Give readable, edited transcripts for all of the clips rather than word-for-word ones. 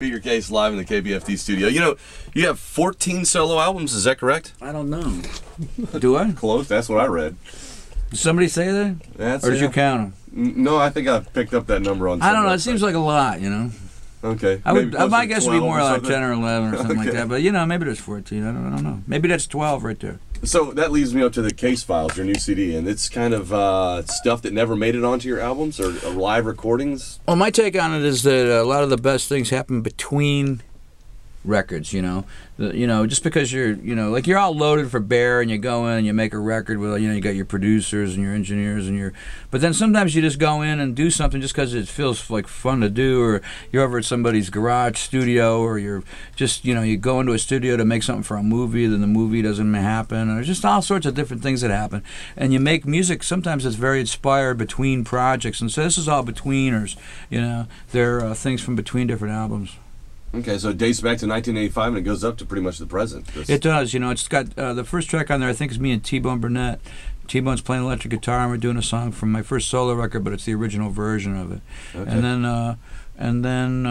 Peter Case live in the KPFT studio. You know, you have 14 solo albums, is that correct? I don't know. Do I? Close, that's what I read. Did somebody say that? Or did you count them? No, I think I picked up that number on I don't know, it seems like a lot, you know. Okay. My guess would be more like 10 or 11 or something like Okay. that. But, you know, maybe there's 14. I don't know. Maybe that's 12 right there. So that leads me up to the Case Files, your new CD, and it's kind of stuff that never made it onto your albums or live recordings. Well, my take on it is that a lot of the best things happen between records, you know. Just because you're all loaded for bear and you go in and you make a record with, you got your producers and your engineers and but then sometimes you just go in and do something just because it feels like fun to do, or you're over at somebody's garage studio, or you're just, you go into a studio to make something for a movie, then the movie doesn't happen, or just all sorts of different things that happen. And you make music, sometimes it's very inspired between projects, and so this is all betweeners, There are things from between different albums. Okay, so it dates back to 1985 and it goes up to pretty much the present. It does, it's got the first track on there, I think, is me and T-Bone Burnett. T-Bone's playing electric guitar, and we're doing a song from my first solo record, but it's the original version of it. Okay. And then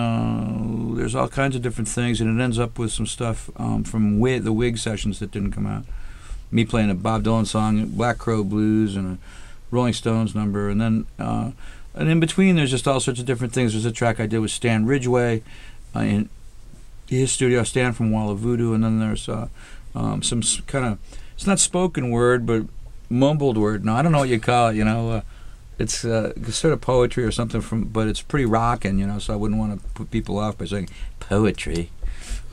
there's all kinds of different things, and it ends up with some stuff from the Wig sessions that didn't come out. Me playing a Bob Dylan song, Black Crow Blues, and a Rolling Stones number, and then and in between there's just all sorts of different things. There's a track I did with Stan Ridgway in his studio, Stan from Wall of Voodoo, and then there's some kind of, it's not spoken word, but mumbled word. No, I don't know what you call it, it's sort of poetry or something, but it's pretty rockin', so I wouldn't want to put people off by saying poetry.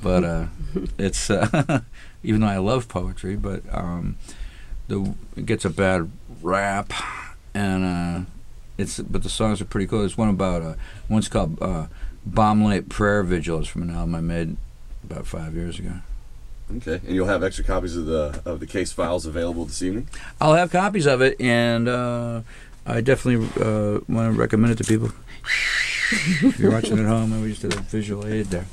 But it's, even though I love poetry, but it gets a bad rap, and but the songs are pretty cool. There's one about, one's called Bomb Light Prayer Vigils from an album I made about 5 years ago. Okay, and you'll have extra copies of the Case Files available this evening? I'll have copies of it, and I definitely want to recommend it to people. If you're watching at home, we just did a visual aid there.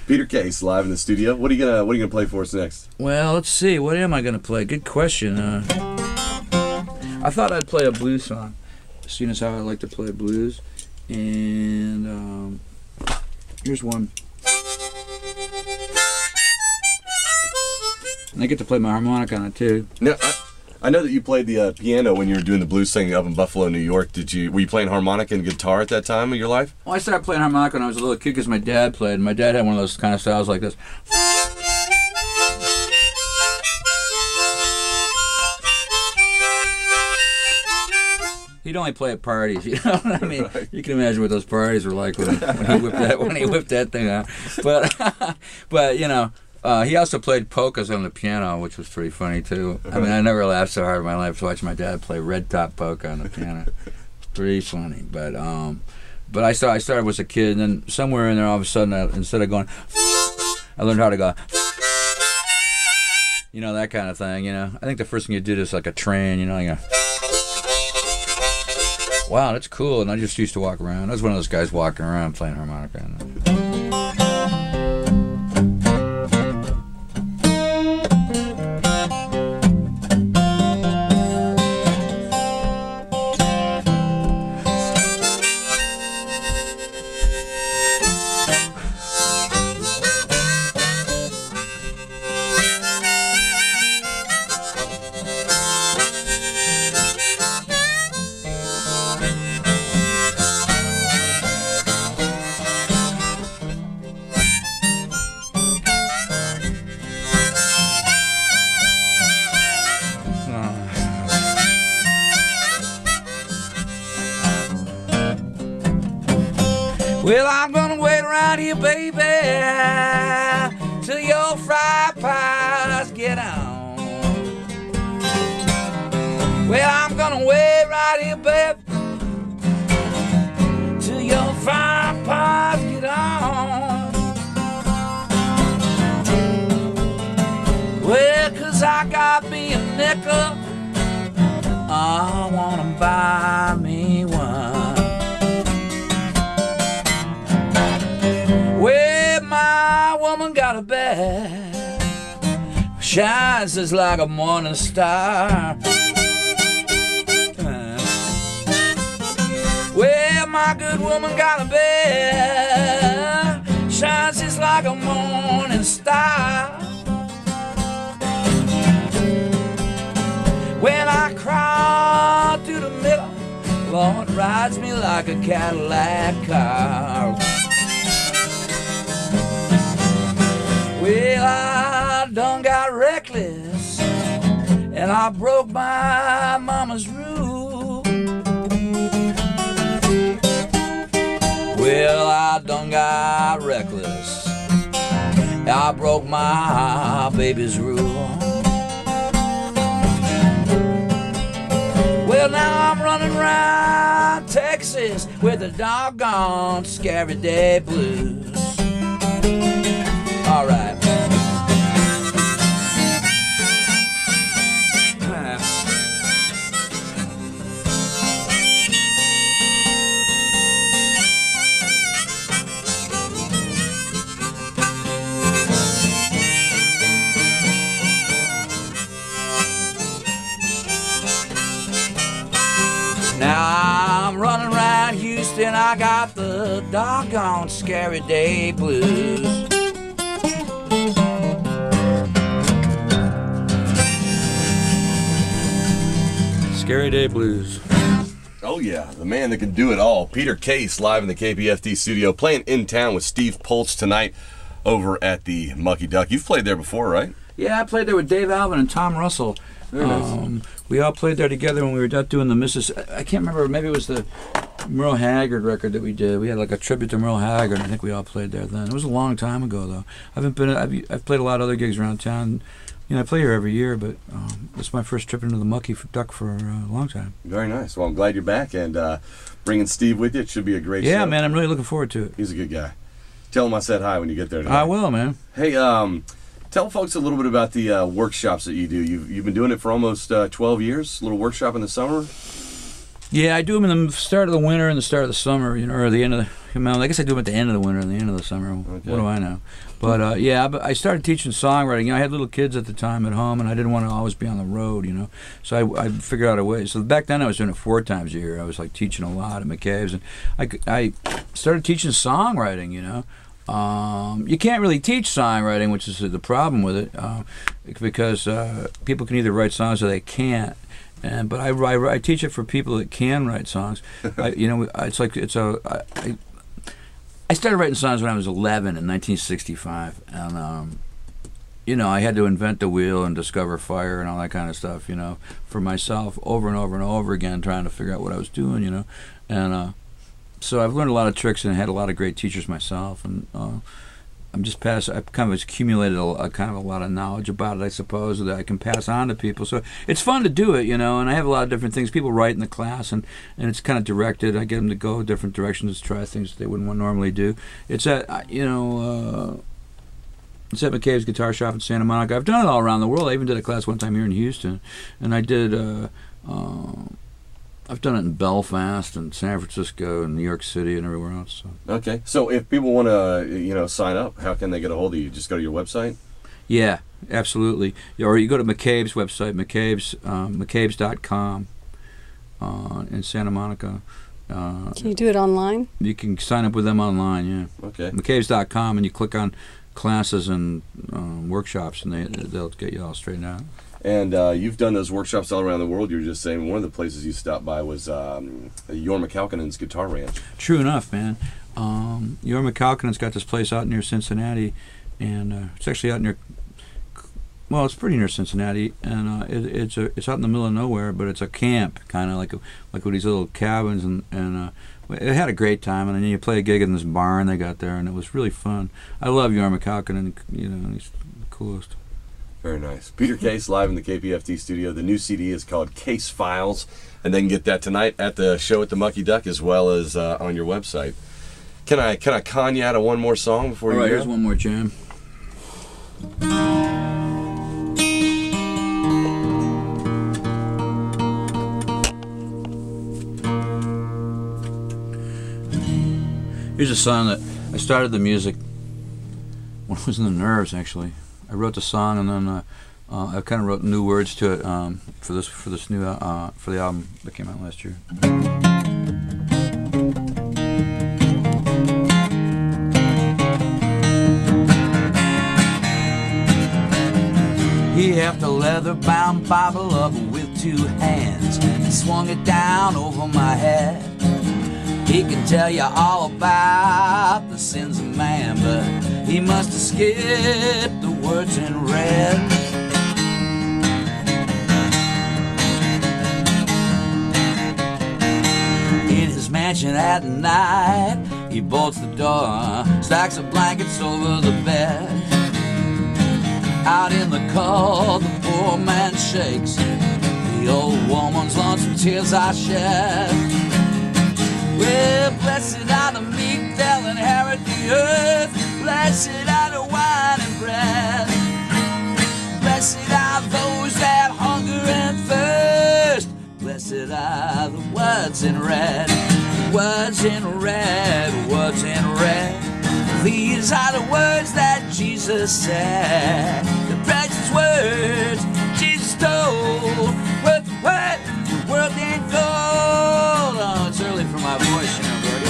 Peter Case live in the studio. What are you gonna play for us next? Well, let's see. What am I gonna play? Good question. I thought I'd play a blues song, seeing as how I like to play blues. And here's one. And I get to play my harmonica on it too. Now, I know that you played the piano when you were doing the blues thing up in Buffalo, New York. Were you playing harmonica and guitar at that time of your life? Well, I started playing harmonica when I was a little kid because my dad played. And my dad had one of those kind of styles like this. He'd only play at parties, you know what I mean? Right. You can imagine what those parties were like when he whipped that thing out. But he also played polkas on the piano, which was pretty funny too. I mean, I never laughed so hard in my life to watch my dad play red top polka on the piano. Pretty funny, but I started as a kid, and then somewhere in there, all of a sudden, instead of going, I learned how to go. That kind of thing. I think the first thing you did is like a train. You go, wow, that's cool. And I just used to walk around. I was one of those guys walking around playing harmonica. Well, I'm gonna wait around here, baby, till your fried pies get on. Well, I'm gonna wait right here, baby, till your fried pies get on. Well, 'cause I got me a nickel, I wanna buy me one. Well, my woman got a bed, shines just like a morning star. Well, my my good woman got a bed, shines just like a morning star. When I crawl through the middle, Lord rides me like a Cadillac car. Well, I done got reckless, and I broke my mama's rule. Well, I done got reckless, I broke my baby's rule. Well, now I'm running around Texas with the doggone scary day blues. All right. Now I'm running around Houston, I got the doggone scary day blues. Scary day blues. Oh yeah, the man that can do it all. Peter Case live in the KPFT studio, playing in town with Steve Polch tonight over at the Mucky Duck. You've played there before, right? Yeah, I played there with Dave Alvin and Tom Russell. Very nice. We all played there together when we were out doing the I can't remember, maybe it was the Merle Haggard record that we did. We had like a tribute to Merle Haggard. I think we all played there then. It was a long time ago though. I've played a lot of other gigs around town. You know, I play here every year, but this is my first trip into the Mucky Duck for a long time. Very nice. Well, I'm glad you're back and bringing Steve with you. It should be a great show. Yeah, man, I'm really looking forward to it. He's a good guy. Tell him I said hi when you get there tonight. I will, man. Hey, tell folks a little bit about the workshops that you do. You've been doing it for almost 12 years. A little workshop in the summer. Yeah, I do them in the start of the winter and the start of the summer, you know, or the end of the. I guess I do them at the end of the winter and the end of the summer. Okay. What do I know? But yeah, I started teaching songwriting. You know, I had little kids at the time at home, and I didn't want to always be on the road. You know, so I figured out a way. So back then I was doing it 4 times a year. I was like teaching a lot at McCabe's, and I started teaching songwriting. You know. You can't really teach songwriting, which is the problem with it, because people can either write songs or they can't. But I teach it for people that can write songs. I started writing songs when I was 11 in 1965, and you know, I had to invent the wheel and discover fire and all that kind of stuff, you know, for myself over and over and over again, trying to figure out what I was doing, you know, and so I've learned a lot of tricks and had a lot of great teachers myself, and I've kind of accumulated a lot of knowledge about it, I suppose, that I can pass on to people. So it's fun to do it, you know, and I have a lot of different things. People write in the class, and it's kind of directed. I get them to go different directions, try things they wouldn't normally do. It's at, it's at McCabe's Guitar Shop in Santa Monica. I've done it all around the world. I even did a class one time here in Houston, and I did... I've done it in Belfast and San Francisco and New York City and everywhere else. So. Okay. So if people want to, sign up, how can they get a hold of you? Just go to your website? Yeah, absolutely. Or you go to McCabe's website, McCabe's.com in Santa Monica. Can you do it online? You can sign up with them online, yeah. Okay. McCabe's.com, and you click on classes and workshops, and they'll get you all straightened out. And you've done those workshops all around the world. You were just saying one of the places you stopped by was Jorma Kaukonen's Guitar Ranch. True enough, man. Jorma Kaukonen's got this place out near Cincinnati, and it's actually out near... Well, it's pretty near Cincinnati, and it's out in the middle of nowhere, but it's a camp, kind of like with these little cabins, and it had a great time. And then you play a gig in this barn they got there, and it was really fun. I love Jorma Kaukonen, you know, he's the coolest. Very nice. Peter Case live in the KPFT studio. The new CD is called Case Files, and they can get that tonight at the show at the Mucky Duck as well as on your website. Can I con you out of one more song before you go? All right, here's one more jam. Here's a song that I started the music when I was in the Nerves, actually. I wrote the song, and then I kind of wrote new words to it for the album that came out last year. left a leather-bound Bible up with 2 hands and swung it down over my head. He can tell you all about the sins of man, but he must have skipped the words in red. In his mansion at night, he bolts the door, stacks of blankets over the bed. Out in the cold, the poor man shakes. The old woman's lonesome tears I shed. Well, blessed are the meek, they'll inherit the earth. Blessed are the wine and bread. Blessed are those that hunger and thirst. Blessed are the words in red. Words in red, words in red. These are the words that Jesus said. The precious words Jesus told. Worth the word, the world ain't gold. Oh, it's early for my voice, you know, Gordy.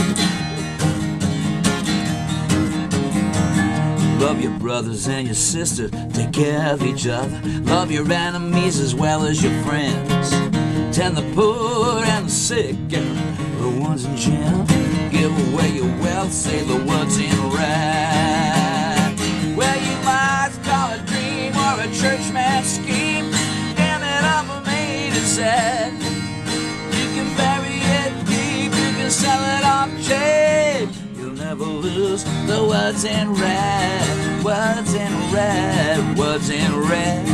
Love your brothers and your sisters. Take care of each other. Love your enemies as well as your friends. Tend the poor and the sick and the ones in jail. Give away your wealth, say the words in red. Well, you might call a dream or a churchman's scheme. Damn it, I'm a maid and said. You can bury it deep, you can sell it off cheap. You'll never lose the words in red. Words in red, words in red.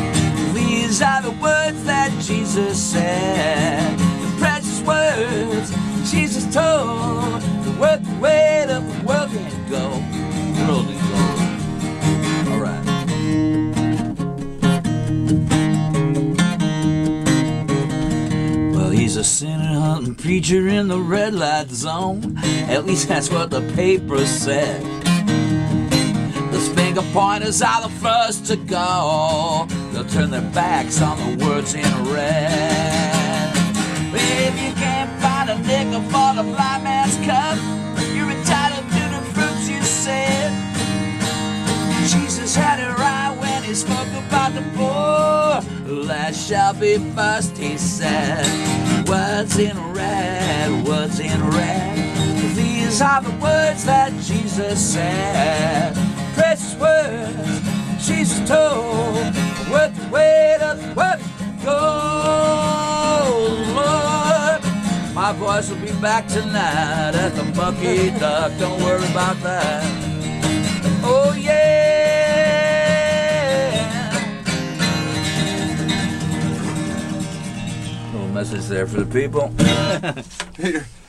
These are the words that Jesus said. The precious words Jesus told. The worth the weight of the world can't go. World ain't gold. All right. Well, he's a sinner hunting preacher in the red light zone. At least that's what the paper said. The finger pointers are the first to go. They'll turn their backs on the words in red. If you can't find a nickel for the blind man's cup, you're entitled to the fruits you said. Jesus had it right when he spoke about the poor. Last shall be first, he said. Words in red, words in red. These are the words that Jesus said. Precious words Jesus told. Worth the weight of the world gold, Lord. My voice will be back tonight at the Mucky Duck. Don't worry about that. Oh yeah. Little message there for the people.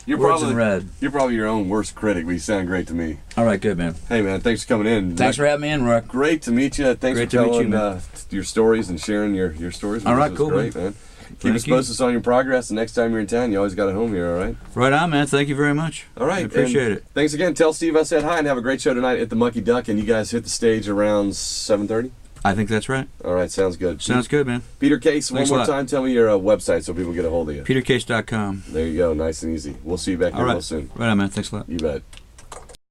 You're probably your own worst critic, but you sound great to me. All right, good, man. Hey, man, thanks for coming in. Thanks for having me in, Roark. Great to meet you. Thanks Great for to meet telling you, your stories and sharing your stories with All us. right, It was cool, great, man. Keep us posted on your progress. The next time you're in town, you always got a home here, all right? Right on, man. Thank you very much. All right. I appreciate it. Thanks again. Tell Steve I said hi and have a great show tonight at the Mucky Duck. And you guys hit the stage around 7:30? I think that's right. All right, sounds good. Sounds good, man. Peter Case, Thanks one a more lot. time, tell me your website so people get a hold of you. PeterCase.com. There you go, nice and easy. We'll see you back here All right. real soon. Right on, man. Thanks a lot. You bet.